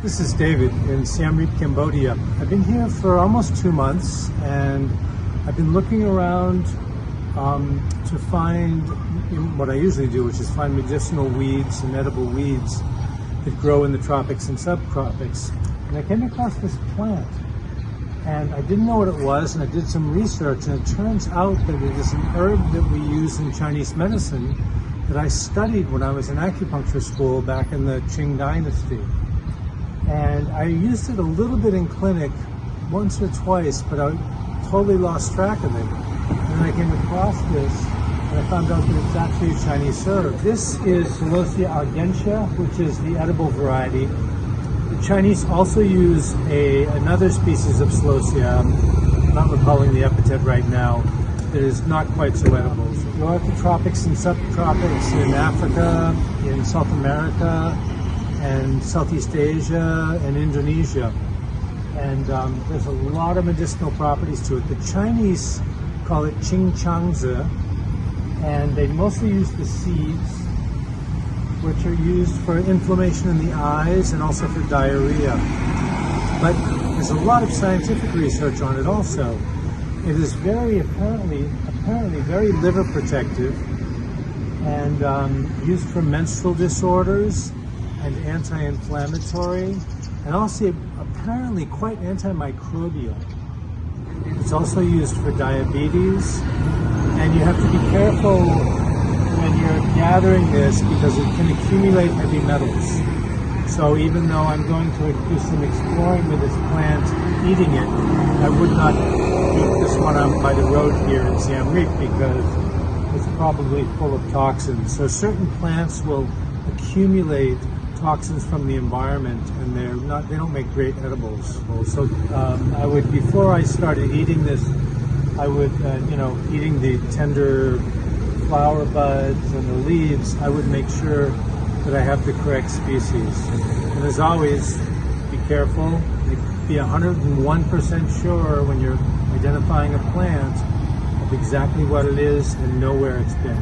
This is David in Siem Reap, Cambodia. I've been here for almost 2 months and I've been looking around to find what I usually do, which is find medicinal weeds and edible weeds that grow in the tropics and subtropics. And I came across this plant and I didn't know what it was, and I did some research, and it turns out that it is an herb that we use in Chinese medicine that I studied when I was in acupuncture school back in the Qing dynasty. And I used it a little bit in clinic once or twice, but I totally lost track of it. And then I came across this and I found out that it's actually a Chinese herb. This is Celosia argentia, which is the edible variety. The Chinese also use another species of Celosia, I'm not recalling the epithet right now, that is not quite so edible. Throughout the tropics and subtropics, in Africa, in South America, and Southeast Asia, and Indonesia. And there's a lot of medicinal properties to it. The Chinese call it Qing Changzi, and they mostly use the seeds, which are used for inflammation in the eyes and also for diarrhea. But there's a lot of scientific research on it also. It is apparently very liver protective and used for menstrual disorders and anti-inflammatory, and also apparently quite antimicrobial. It's also used for diabetes, and you have to be careful when you're gathering this because it can accumulate heavy metals. So even though I'm going to do some exploring with this plant, eating it, I would not eat this one out by the road here in Siem Reap because it's probably full of toxins. So certain plants will accumulate toxins from the environment, and they don't make great edibles. So I would, before I started eating this, I would, eating the tender flower buds and the leaves, I would make sure that I have the correct species. And as always, be careful. Be 101% sure when you're identifying a plant of exactly what it is and know where it's been.